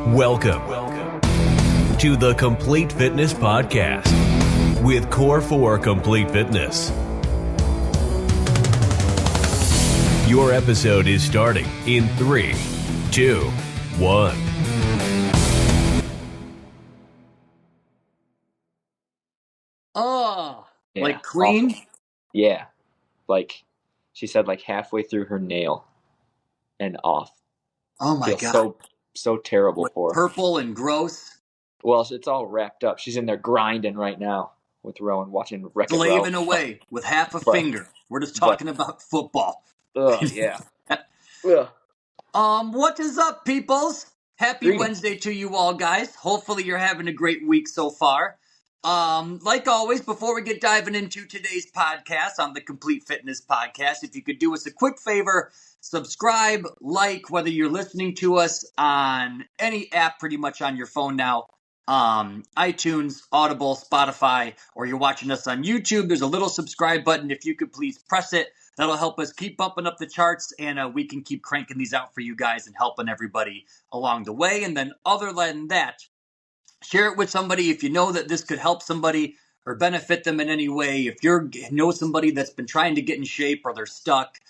Welcome to the Complete Fitness Podcast with Core 4 Complete Fitness. Your episode is starting in 3, 2, 1. Yeah, like Queen? awful. Yeah, like she said, like halfway through her nail and off. Oh my Feels God. so terrible What, for her. purple and gross? Well, it's all wrapped up. She's in there grinding right now with Rowan, watching Wreck-It Ralph. Slaving away with half a But- finger. We're just talking about football. Yeah. Ugh. What is up, peoples? Happy Greetings. Wednesday to you all, guys. Hopefully you're having a great week so far. Like always, before we get diving into today's podcast on the Complete Fitness Podcast, if you could do us a quick favor, subscribe, like, whether you're listening to us on any app pretty much on your phone now, iTunes, Audible, Spotify, or you're watching us on YouTube, there's a little subscribe button. If you could please press it, that'll help us keep bumping up the charts, and we can keep cranking these out for you guys and helping everybody along the way. And then other than that, share it with somebody if you know that this could help somebody or benefit them in any way. If you know somebody that's been trying to get in shape or they're stuck,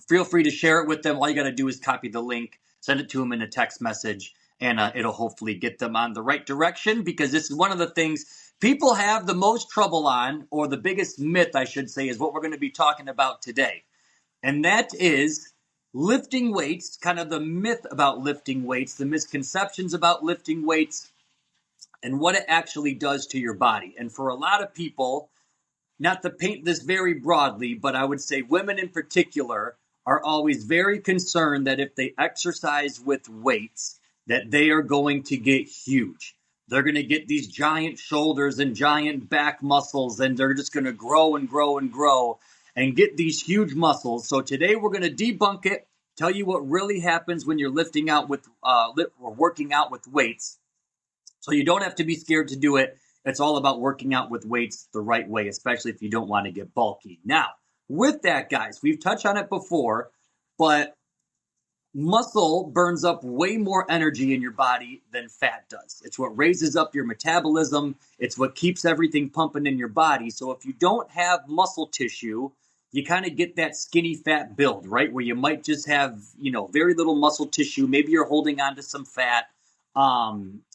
feel free to share it with them. All you got to do is copy the link, send it to them in a text message, and it'll hopefully get them on the right direction, because this is one of the things people have the most trouble on, or the biggest myth, I should say, is what we're going to be talking about today. And that is lifting weights, kind of the myth about lifting weights, the misconceptions about lifting weights, and what it actually does to your body. And for a lot of people, not to paint this very broadly, but I would say women in particular are always very concerned that if they exercise with weights, that they are going to get huge. They're going to get these giant shoulders and giant back muscles, and they're just going to grow and grow and grow and get these huge muscles. So today we're going to debunk it, tell you what really happens when you're lifting out with or working out with weights. So you don't have to be scared to do it. It's all about working out with weights the right way, especially if you don't want to get bulky. Now, with that, guys, we've touched on it before, but muscle burns up way more energy in your body than fat does. It's what raises up your metabolism. It's what keeps everything pumping in your body. So if you don't have muscle tissue, you kind of get that skinny fat build, right? Where you might just have, very little muscle tissue. Maybe you're holding on to some fat.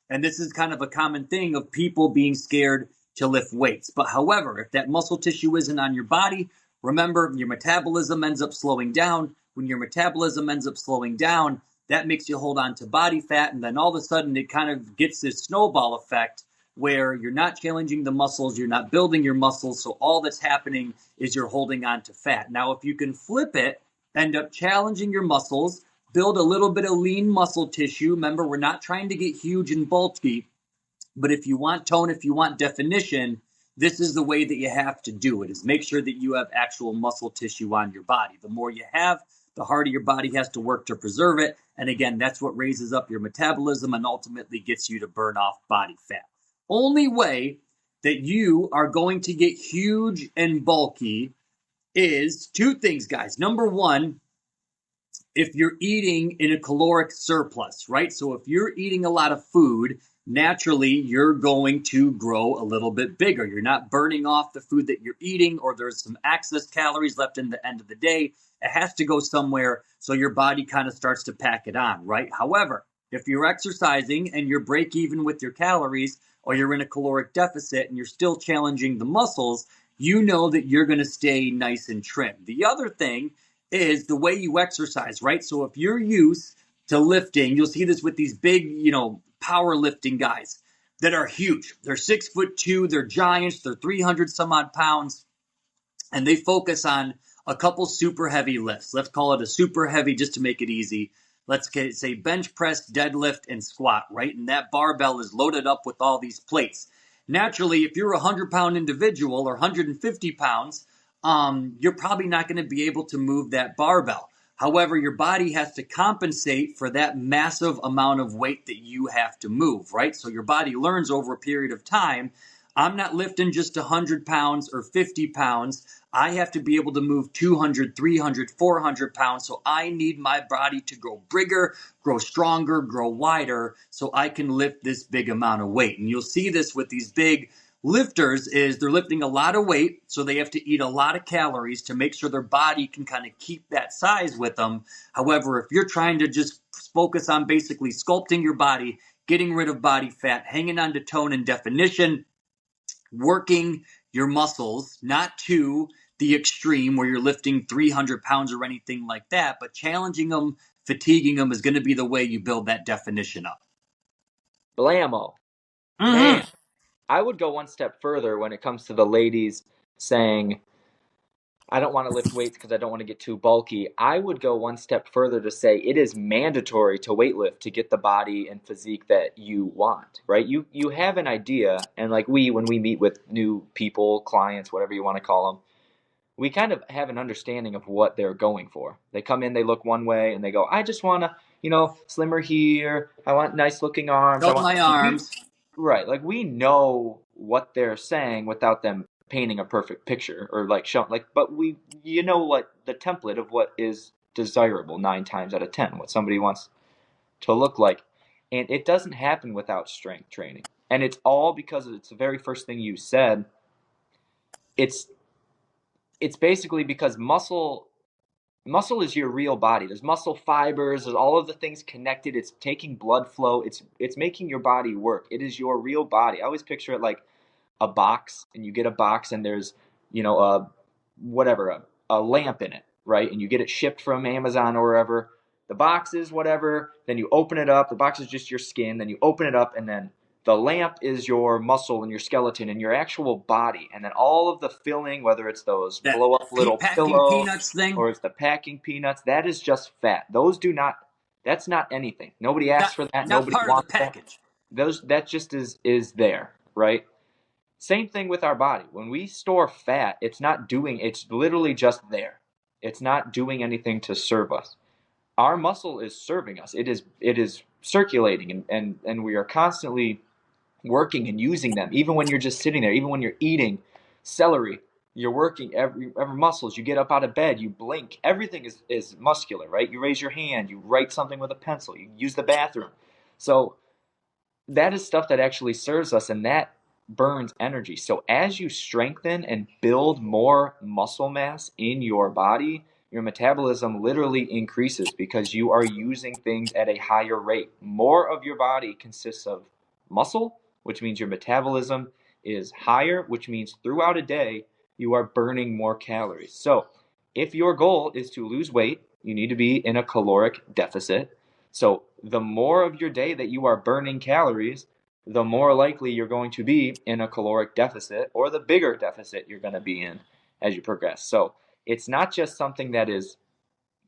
And this is kind of a common thing of people being scared to lift weights. But however, if that muscle tissue isn't on your body, remember, your metabolism ends up slowing down. When your metabolism ends up slowing down, that makes you hold on to body fat. And then all of a sudden, it kind of gets this snowball effect where you're not challenging the muscles, you're not building your muscles. So all that's happening is you're holding on to fat. Now, if you can flip it, end up challenging your muscles, build a little bit of lean muscle tissue. Remember, we're not trying to get huge and bulky, but if you want tone, if you want definition, this is the way that you have to do it, is make sure that you have actual muscle tissue on your body. The more you have, the harder your body has to work to preserve it. And again, that's what raises up your metabolism and ultimately gets you to burn off body fat. Only way that you are going to get huge and bulky is two things, guys. Number one, if you're eating in a caloric surplus, right? So if you're eating a lot of food, naturally you're going to grow a little bit bigger. You're not burning off the food that you're eating, or there's some excess calories left in the end of the day. It has to go somewhere, so your body kind of starts to pack it on, right? However, if you're exercising and you're break even with your calories, or you're in a caloric deficit and you're still challenging the muscles, you know that you're going to stay nice and trim. The other thing is the way you exercise, right? So if you're used to lifting, you'll see this with these big, powerlifting guys that are huge. They're 6'2", they're giants, they're 300 some odd pounds, and they focus on a couple super heavy lifts. Let's call it a super heavy just to make it easy. Let's say bench press, deadlift, and squat, right? And that barbell is loaded up with all these plates. Naturally, if you're a 100-pound individual or 150 pounds, you're probably not going to be able to move that barbell. However, your body has to compensate for that massive amount of weight that you have to move, right? So your body learns over a period of time, I'm not lifting just 100 pounds or 50 pounds. I have to be able to move 200, 300, 400 pounds. So I need my body to grow bigger, grow stronger, grow wider, so I can lift this big amount of weight. And you'll see this with these big lifters is they're lifting a lot of weight, so they have to eat a lot of calories to make sure their body can kind of keep that size with them. However, if you're trying to just focus on basically sculpting your body, getting rid of body fat, hanging on to tone and definition, working your muscles, not to the extreme where you're lifting 300 pounds or anything like that, but challenging them, fatiguing them is going to be the way you build that definition up. Blammo. Man, I would go one step further when it comes to the ladies saying, I don't want to lift weights because I don't want to get too bulky. I would go one step further to say it is mandatory to weightlift to get the body and physique that you want, right? You have an idea, and like when we meet with new people, clients, whatever you want to call them, we kind of have an understanding of what they're going for. They come in, they look one way, and they go, I just want to, slimmer here. I want nice looking arms. Show my arms. Right. Like we know what they're saying without them painting a perfect picture or like showing but you know what the template of what is desirable 9 times out of 10, what somebody wants to look like. And it doesn't happen without strength training. And it's all because it's the very first thing you said. It's basically because muscle is your real body. There's muscle fibers, there's all of the things connected. It's taking blood flow. It's making your body work. It is your real body. I always picture it like a box, and you get a box and there's, a lamp in it, right? And you get it shipped from Amazon or wherever. The box is whatever, then you open it up. The box is just your skin. Then you open it up, and then the lamp is your muscle and your skeleton and your actual body. And then all of the filling, whether it's those That blow up little packing pillows peanuts thing, or it's the packing peanuts, that is just fat. That's not anything. Nobody asks for that. not Nobody part of the wants that. package. That just is there, right? Same thing with our body. When we store fat, it's literally just there. It's not doing anything to serve us. Our muscle is serving us. It is circulating, and we are constantly working and using them. Even when you're just sitting there, even when you're eating celery, you're working every muscles. You get up out of bed, you blink. Everything is muscular, right? You raise your hand, you write something with a pencil, you use the bathroom. So that is stuff that actually serves us, and that burns energy. So as you strengthen and build more muscle mass in your body, your metabolism literally increases because you are using things at a higher rate. More of your body consists of muscle, which means your metabolism is higher, which means throughout a day, you are burning more calories. So if your goal is to lose weight, you need to be in a caloric deficit. So the more of your day that you are burning calories, the more likely you're going to be in a caloric deficit, or the bigger deficit you're going to be in as you progress. So it's not just something that is,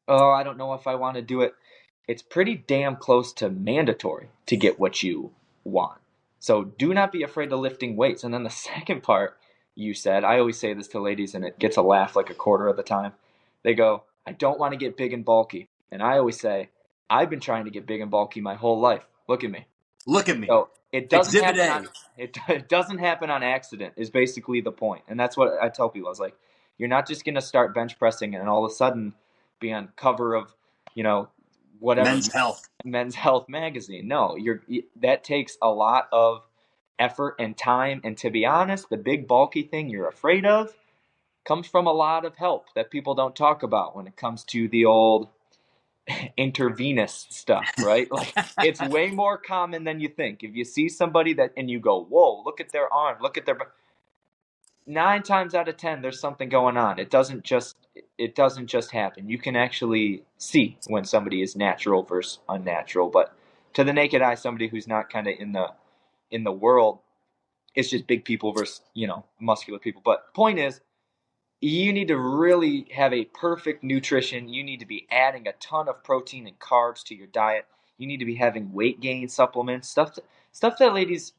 oh, I don't know if I want to do it. It's pretty damn close to mandatory to get what you want. So do not be afraid of lifting weights. And then the second part you said, I always say this to ladies and it gets a laugh like a quarter of the time. They go, I don't want to get big and bulky. And I always say, I've been trying to get big and bulky my whole life. Look at me. Look at me. So it doesn't Exhibit happen A. it doesn't happen on accident is basically the point. And that's what I tell people. I was like, you're not just going to start bench pressing and all of a sudden be on cover of, whatever Men's Health magazine. No, that takes a lot of effort and time. And to be honest, the big bulky thing you're afraid of comes from a lot of help that people don't talk about when it comes to the old intravenous stuff, right? Like it's way more common than you think. If you see somebody and you go, whoa, look at their arm, look at their 9 times out of 10 there's something going on. It doesn't just happen. You can actually see when somebody is natural versus unnatural. But to the naked eye, somebody who's not kind of in the world, it's just big people versus muscular people. But point is, you need to really have a perfect nutrition. You need to be adding a ton of protein and carbs to your diet. You need to be having weight gain supplements, stuff that ladies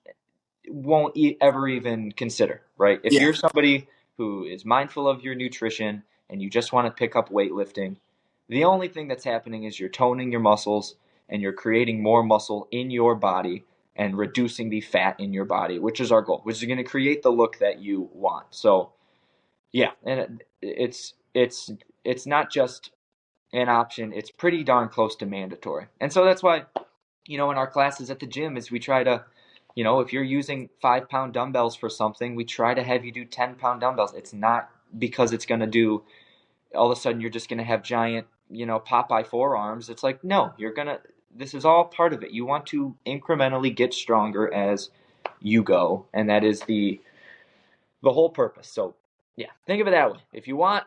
won't ever even consider, right? If you're somebody who is mindful of your nutrition and you just want to pick up weightlifting, the only thing that's happening is you're toning your muscles and you're creating more muscle in your body and reducing the fat in your body, which is our goal, which is going to create the look that you want. So Yeah, and it's not just an option. It's pretty darn close to mandatory. And so that's why, in our classes at the gym is we try to, if you're using 5 pound dumbbells for something, we try to have you do 10 pound dumbbells. It's not because it's going to do, all of a sudden you're just going to have giant, Popeye forearms. It's like, no, this is all part of it. You want to incrementally get stronger as you go. And that is the whole purpose. So yeah, think of it that way. If you want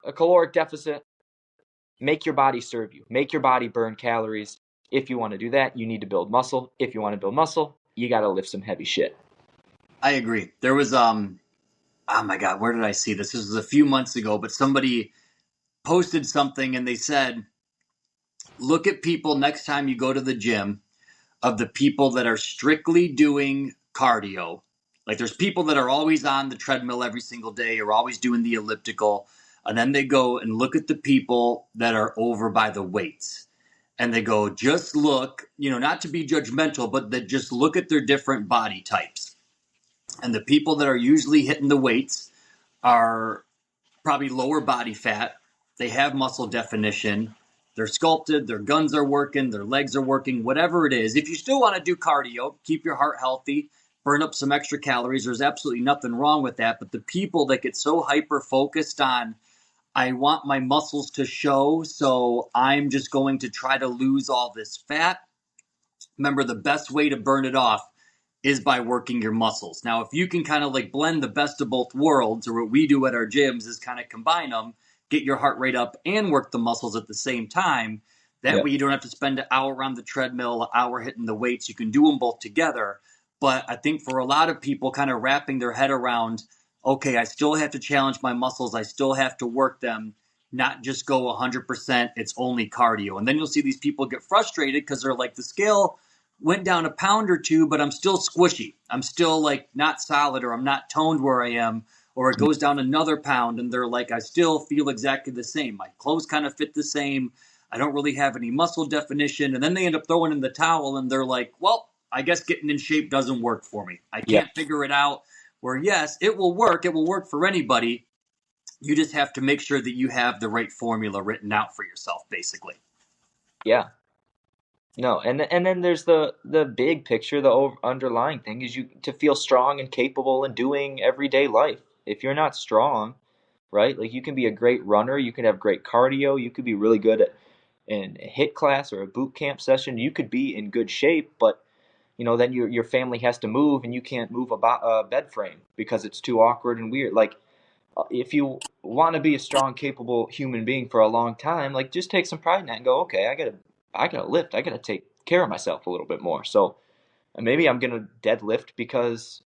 a caloric deficit, make your body serve you. Make your body burn calories. If you want to do that, you need to build muscle. If you want to build muscle, you got to lift some heavy shit. I agree. There was oh my God, where did I see this? This was a few months ago, but somebody posted something and they said, look at people next time you go to the gym, of the people that are strictly doing cardio. Like there's people that are always on the treadmill every single day or always doing the elliptical. And then they go and look at the people that are over by the weights. And they go, just look, not to be judgmental, but that just look at their different body types. And the people that are usually hitting the weights are probably lower body fat. They have muscle definition. They're sculpted. Their guns are working. Their legs are working. Whatever it is. If you still want to do cardio, keep your heart healthy, burn up some extra calories. There's absolutely nothing wrong with that. But the people that get so hyper focused on, I want my muscles to show, so I'm just going to try to lose all this fat. Remember, the best way to burn it off is by working your muscles. Now, if you can kind of like blend the best of both worlds, or what we do at our gyms is kind of combine them, get your heart rate up and work the muscles at the same time. That way you don't have to spend an hour on the treadmill, an hour hitting the weights. You can do them both together. But I think for a lot of people kind of wrapping their head around, okay, I still have to challenge my muscles. I still have to work them, not just go 100%. It's only cardio. And then you'll see these people get frustrated because they're like, the scale went down a pound or two, but I'm still squishy. I'm still like not solid, or I'm not toned where I am, or it goes down another pound and they're like, I still feel exactly the same. My clothes kind of fit the same. I don't really have any muscle definition. And then they end up throwing in the towel and they're like, well, I guess getting in shape doesn't work for me. I Yeah. can't figure it out. Where yes, it will work. It will work for anybody. You just have to make sure that you have the right formula written out for yourself, basically. Yeah. No, and then there's the big picture, the underlying thing is you to feel strong and capable in doing everyday life. If you're not strong, right? Like you can be a great runner, you can have great cardio, you could be really good at in a HIIT class or a boot camp session. You could be in good shape, but then your family has to move and you can't move a bed frame because it's too awkward and weird. Like if you want to be a strong, capable human being for a long time, like just take some pride in that and go, okay, I gotta lift. I gotta take care of myself a little bit more. So maybe I'm gonna deadlift because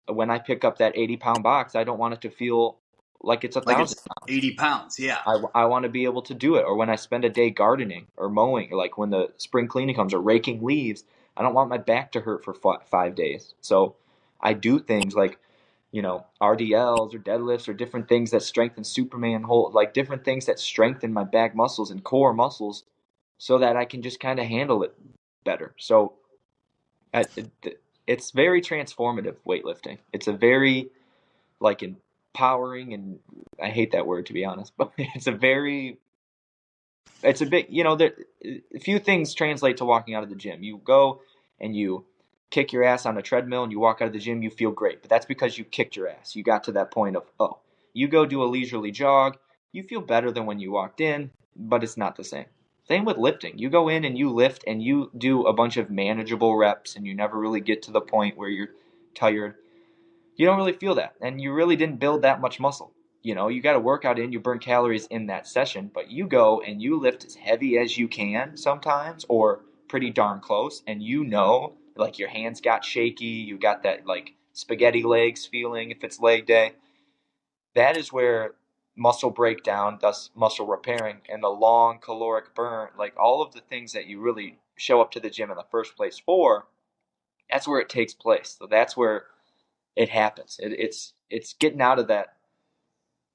when I pick up that 80-pound box, I don't want it to feel like it's a Like thousand it's pounds. 80 pounds. Yeah. I want to be able to do it. Or when I spend a day gardening or mowing, or like when the spring cleaning comes or raking leaves, I don't want my back to hurt for 5 days. So I do things like, RDLs or deadlifts or different things that strengthen Superman hold, like different things that strengthen my back muscles and core muscles so that I can just kind of handle it better. So it's very transformative weightlifting. It's a very like empowering, and I hate that word to be honest, but it's a big, there a few things translate to walking out of the gym. You go and you kick your ass on a treadmill and you walk out of the gym, you feel great, but that's because you kicked your ass. You got to that point of, oh, you go do a leisurely jog, you feel better than when you walked in, but it's not the same. Same with lifting. You go in and you lift and you do a bunch of manageable reps and you never really get to the point where you're tired. You don't really feel that. And you really didn't build that much muscle. You got to work out in, you burn calories in that session, but you go and you lift as heavy as you can sometimes or pretty darn close. And like your hands got shaky, you got that like spaghetti legs feeling if it's leg day. That is where muscle breakdown, thus muscle repairing, and the long caloric burn, like all of the things that you really show up to the gym in the first place for, that's where it takes place. So that's where it happens. It's getting out of that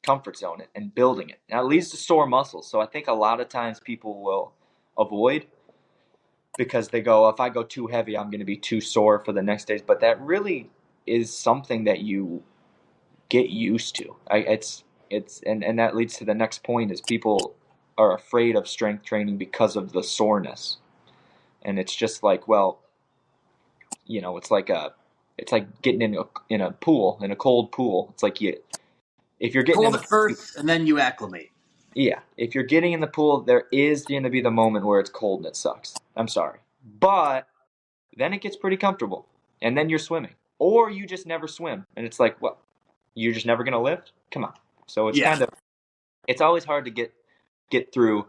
comfort zone and building it. Now it leads to sore muscles. So I think a lot of times people will avoid because they go, if I go too heavy, I'm going to be too sore for the next days. But that really is something that you get used to. And that leads to the next point is people are afraid of strength training because of the soreness. And it's just like, well, it's like getting in a pool, in a cold pool. It's like if you're getting in Cold the at first, and then you acclimate. yeah, if you're getting in the pool, there is going to be the moment where it's cold and it sucks. I'm sorry. But then it gets pretty comfortable. And then you're swimming. Or you just never swim. And it's like, well, you're just never going to lift? Come on. So it's it's always hard to get through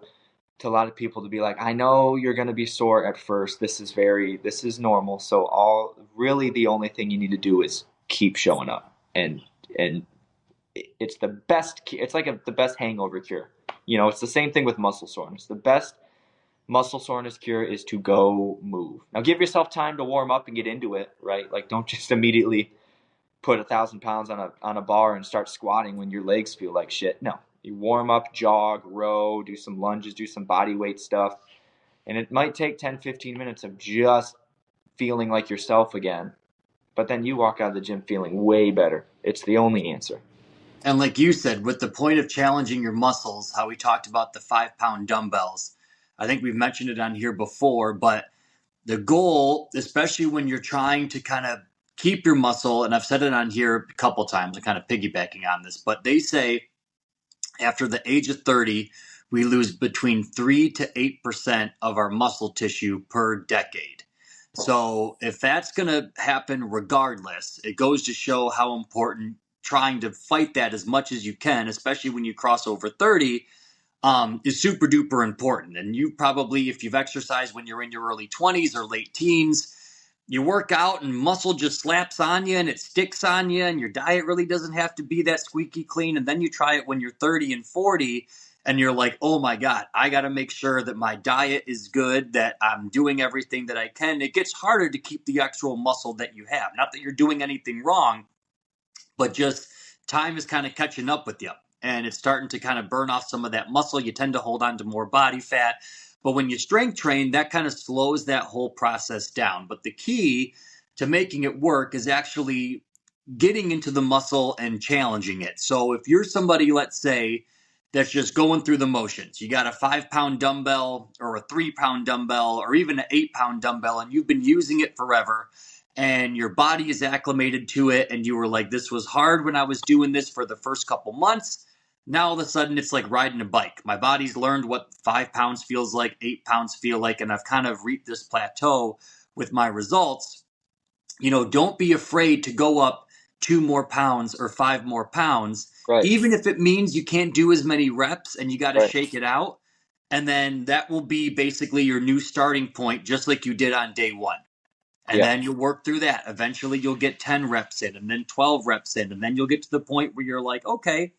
to a lot of people to be like, I know you're going to be sore at first. This is normal. So really the only thing you need to do is keep showing up. And it's the best, it's like the best hangover cure. It's the same thing with muscle soreness. The best muscle soreness cure is to go move. Now give yourself time to warm up and get into it, right? Like don't just immediately put 1,000 pounds on a bar and start squatting when your legs feel like shit. No, you warm up, jog, row, do some lunges, do some body weight stuff. And it might take 10, 15 minutes of just feeling like yourself again. But then you walk out of the gym feeling way better. It's the only answer. And like you said, with the point of challenging your muscles, how we talked about the 5-pound dumbbells, I think we've mentioned it on here before, but the goal, especially when you're trying to kind of keep your muscle, and I've said it on here a couple times, I'm kind of piggybacking on this, but they say after the age of 30, we lose between 3 to 8% of our muscle tissue per decade. So if that's going to happen regardless, it goes to show how important trying to fight that as much as you can, especially when you cross over 30, is super duper important. And you probably, if you've exercised when you're in your early 20s or late teens, you work out and muscle just slaps on you and it sticks on you, and your diet really doesn't have to be that squeaky clean. And then you try it when you're 30 and 40 and you're like, oh my God, I got to make sure that my diet is good, that I'm doing everything that I can. It gets harder to keep the actual muscle that you have. Not that you're doing anything wrong, but just time is kind of catching up with you and it's starting to kind of burn off some of that muscle. You tend to hold on to more body fat. But when you strength train, that kind of slows that whole process down. But the key to making it work is actually getting into the muscle and challenging it. So if you're somebody, let's say, that's just going through the motions, you got a 5-pound dumbbell or a 3-pound dumbbell or even an 8-pound dumbbell, and you've been using it forever, and your body is acclimated to it, and you were like, this was hard when I was doing this for the first couple months. Now all of a sudden it's like riding a bike. My body's learned what 5 pounds feels like, 8 pounds feel like, and I've kind of reached this plateau with my results. Don't be afraid to go up 2 more pounds or 5 more pounds, Right. Even if it means you can't do as many reps and you got to Right. shake it out. And then that will be basically your new starting point, just like you did on day one. And then you'll work through that. Eventually you'll get 10 reps in and then 12 reps in. And then you'll get to the point where you're like, okay,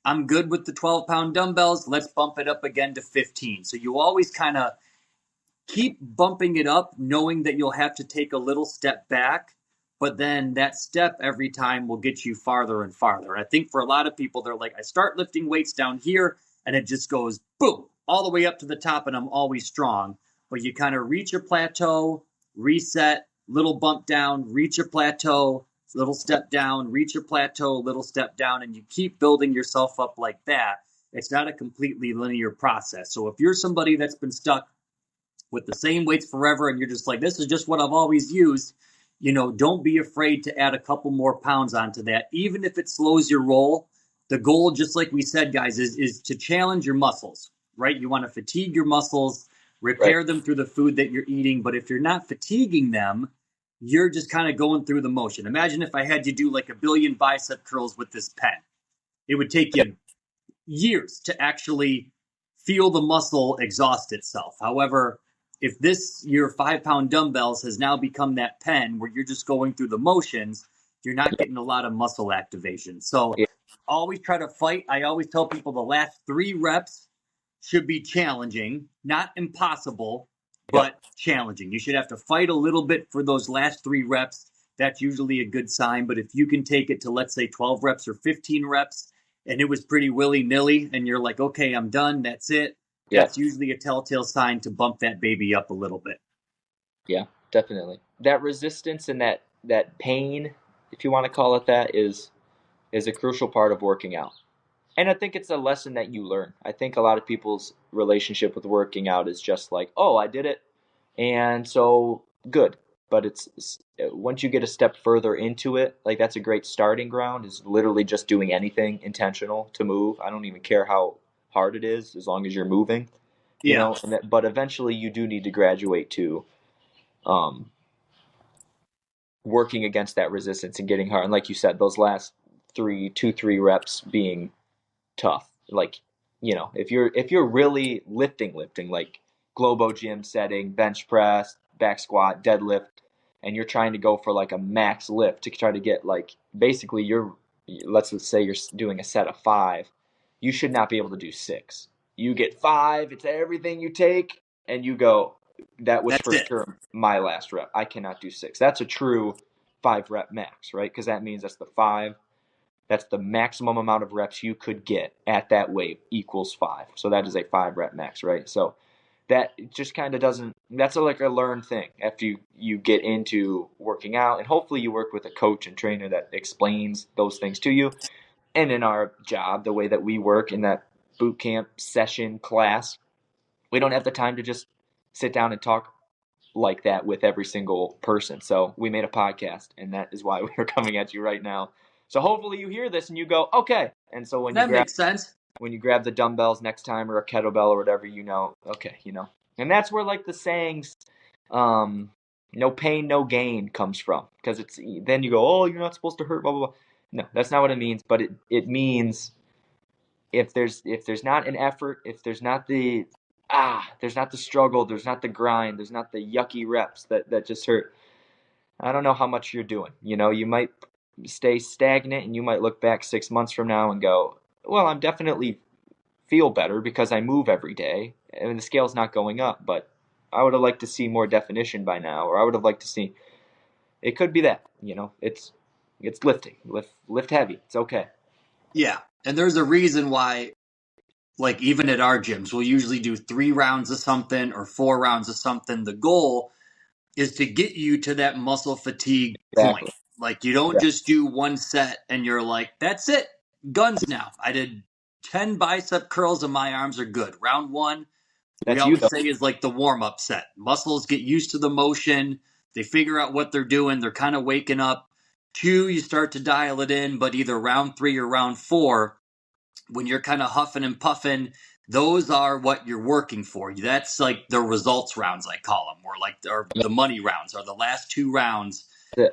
I'm good with the 12-pound dumbbells. Let's bump it up again to 15. So you always kind of keep bumping it up, knowing that you'll have to take a little step back. But then that step every time will get you farther and farther. And I think for a lot of people, they're like, I start lifting weights down here and it just goes boom, all the way up to the top and I'm always strong. But you kind of reach a plateau, reset, little bump down, reach a plateau, little step down, reach a plateau, little step down, and you keep building yourself up like that. It's not a completely linear process. So if you're somebody that's been stuck with the same weights forever and you're just like, this is just what I've always used, don't be afraid to add a couple more pounds onto that, even if it slows your roll. The goal, just like we said, guys, is to challenge your muscles, right? You want to fatigue your muscles, repair them through the food that you're eating. But if you're not fatiguing them, you're just kind of going through the motion. Imagine if I had you do like 1 billion bicep curls with this pen. It would take you years to actually feel the muscle exhaust itself. However, if your 5-pound dumbbells has now become that pen where you're just going through the motions, you're not getting a lot of muscle activation. So always try to fight. I always tell people the last 3 reps should be challenging, not impossible, but challenging. You should have to fight a little bit for those last 3 reps. That's usually a good sign. But if you can take it to, let's say, 12 reps or 15 reps, and it was pretty willy-nilly, and you're like, okay, I'm done, that's it, that's usually a telltale sign to bump that baby up a little bit. Yeah, definitely. That resistance and that pain, if you want to call it that, is is a crucial part of working out. And I think it's a lesson that you learn. I think a lot of people's relationship with working out is just like, oh, I did it, and so good. But it's once you get a step further into it, like that's a great starting ground. Is literally just doing anything intentional to move. I don't even care how hard it is, as long as you're moving. You Yeah. know. But eventually, you do need to graduate to um, working against that resistance and getting hard. And like you said, those last 3 reps being tough. Like, if you're really lifting like Globo gym setting, bench press, back squat, deadlift, and you're trying to go for like a max lift to try to get like basically let's just say you're doing a set of 5, you should not be able to do 6. You get 5, it's everything you take, and you go, that was That's for it. sure my last rep. I cannot do 6. That's a true 5 rep max, right? Because that means that's the 5. That's the maximum amount of reps you could get at that weight equals 5. So that is a 5 rep max, right? So that just kind of doesn't, that's like a learned thing after you get into working out. And hopefully you work with a coach and trainer that explains those things to you. And in our job, the way that we work in that boot camp session class, we don't have the time to just sit down and talk like that with every single person. So we made a podcast, and that is why we are coming at you right now. So hopefully you hear this and you go, okay. And so That makes sense. when you grab the dumbbells next time or a kettlebell or whatever, okay, And that's where like the sayings, no pain, no gain comes from. Because then you go, oh, you're not supposed to hurt, blah, blah, blah. No, that's not what it means. But it means if there's not an effort, if there's not the struggle, there's not the grind, there's not the yucky reps that just hurt. I don't know how much you're doing. You might stay stagnant and you might look back 6 months from now and go, well, I'm definitely feel better because I move every day and the scale's not going up, but I would have liked to see more definition by now, or I would have liked to see, it could be that, it's lifting, lift heavy. It's okay. Yeah. And there's a reason why, like, even at our gyms, we'll usually do 3 rounds of something or 4 rounds of something. The goal is to get you to that muscle fatigue point. Exactly. Like, you don't just do one set and you're like, that's it, guns now. I did 10 bicep curls and my arms are good. Round 1, we That's you always though. say, is like the warm-up set. Muscles get used to the motion. They figure out what they're doing. They're kind of waking up. 2, you start to dial it in, but either round 3 or round 4, when you're kind of huffing and puffing, those are what you're working for. That's like the results rounds, I call them, or the money rounds, or the last 2 rounds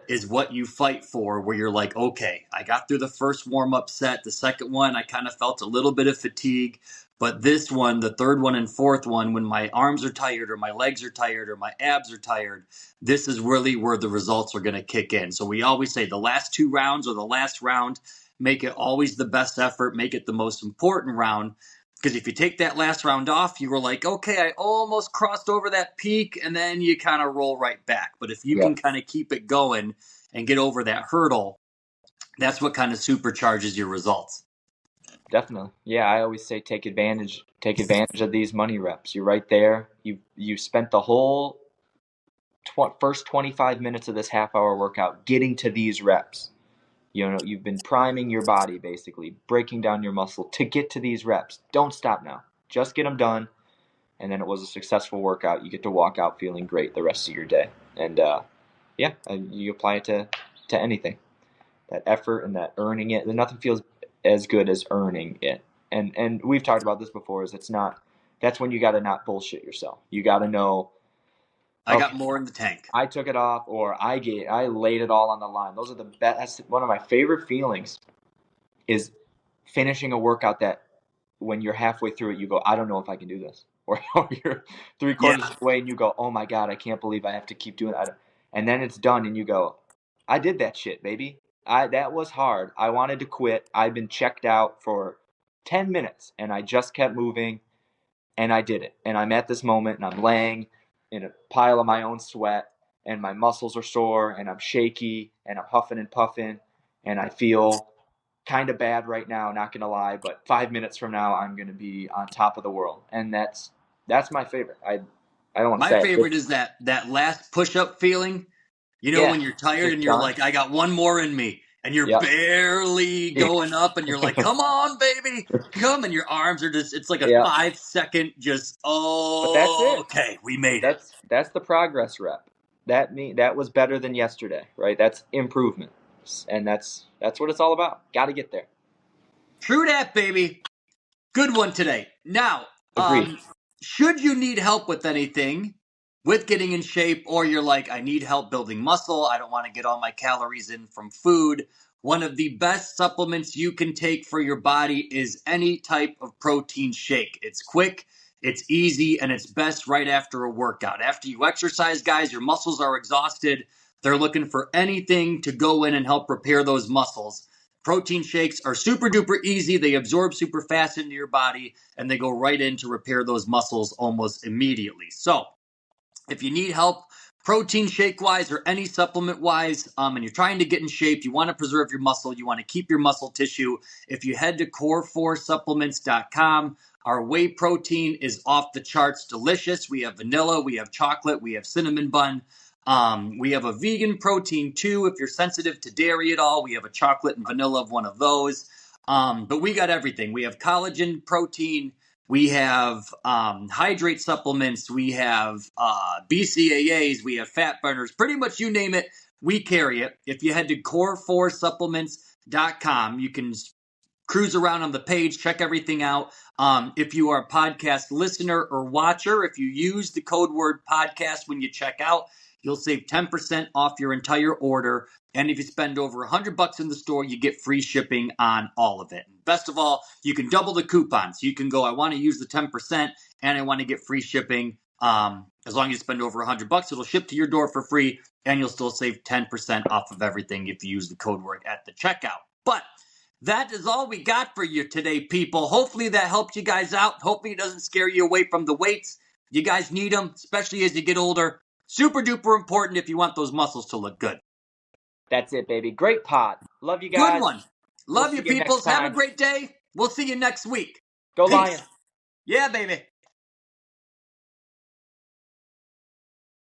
is what you fight for, where you're like, okay, I got through the first warm-up set. The second one, I kind of felt a little bit of fatigue. But this one, the third one and fourth one, when my arms are tired or my legs are tired or my abs are tired, this is really where the results are going to kick in. So we always say the last 2 rounds or the last round, make it always the best effort, make it the most important round. Because if you take that last round off, you were like, okay, I almost crossed over that peak, and then you kind of roll right back. But if you can kind of keep it going and get over that hurdle, that's what kind of supercharges your results. Definitely. Yeah, I always say take advantage of these money reps. You're right there. You spent the whole first 25 minutes of this half-hour workout getting to these reps. You've been priming your body, basically breaking down your muscle to get to these reps. Don't stop now. Just get them done, and then it was a successful workout. You get to walk out feeling great the rest of your day. And you apply it to anything. That effort and that earning it. Nothing feels as good as earning it. And we've talked about this before. That's when you got to not bullshit yourself. You got to know, I got more in the tank. I took it off, or I laid it all on the line. Those are the best. That's one of my favorite feelings, is finishing a workout that when you're halfway through it, you go, I don't know if I can do this. Or you're 3/4 of the way and you go, oh my God, I can't believe I have to keep doing that. And then it's done and you go, I did that shit, baby. That was hard. I wanted to quit. I've been checked out for 10 minutes and I just kept moving and I did it. And I'm at this moment and I'm laying in a pile of my own sweat and my muscles are sore and I'm shaky and I'm huffing and puffing and I feel kind of bad right now, not gonna lie, but 5 minutes from now I'm gonna be on top of the world. And that's my favorite. I don't want to say my favorite is that last push-up feeling. When you're tired and you're like, I got one more in me. and you're Yep. barely going up, and you're like, come on, baby, come, and your arms are just, it's like a Yep. 5 second just, But that's oh, it. okay, we made it. That's the progress rep. That was better than yesterday, right? That's improvement, and that's what it's all about. Got to get there. True that, baby. Good one today. Now, Agreed. should you need help with anything, with getting in shape, or you're like, I need help building muscle, I don't want to get all my calories in from food, one of the best supplements you can take for your body is any type of protein shake. It's quick, it's easy, and it's best right after a workout. After you exercise, guys, your muscles are exhausted. They're looking for anything to go in and help repair those muscles. Protein shakes are super duper easy. They absorb super fast into your body and they go right in to repair those muscles almost immediately. So, if you need help protein shake wise or any supplement wise, and you're trying to get in shape, you want to preserve your muscle, you want to keep your muscle tissue, if you head to core4supplements.com, our whey protein is off the charts delicious. We have vanilla, we have chocolate, we have cinnamon bun. We have a vegan protein too. If you're sensitive to dairy at all, we have a chocolate and vanilla of one of those. But we got everything. We have collagen protein. We have hydrate supplements. We have BCAAs. We have fat burners. Pretty much you name it, we carry it. If you head to core4supplements.com, you can cruise around on the page, check everything out. If you are a podcast listener or watcher, if you use the code word podcast when you check out, you'll save 10% off your entire order. And if you spend over $100 in the store, you get free shipping on all of it. And best of all, you can double the coupon. So you can go, I want to use the 10% and I want to get free shipping. As long as you spend over $100, it'll ship to your door for free and you'll still save 10% off of everything if you use the code word at the checkout. But that is all we got for you today, people. Hopefully that helped you guys out. Hopefully it doesn't scare you away from the weights. You guys need them, especially as you get older. Super duper important if you want those muscles to look good. That's it, baby. Great pod. Love you guys. Good one. Love We'll you, see you next peoples. Have a time. great day. We'll see you next week. Go Peace. Lions. Yeah, baby.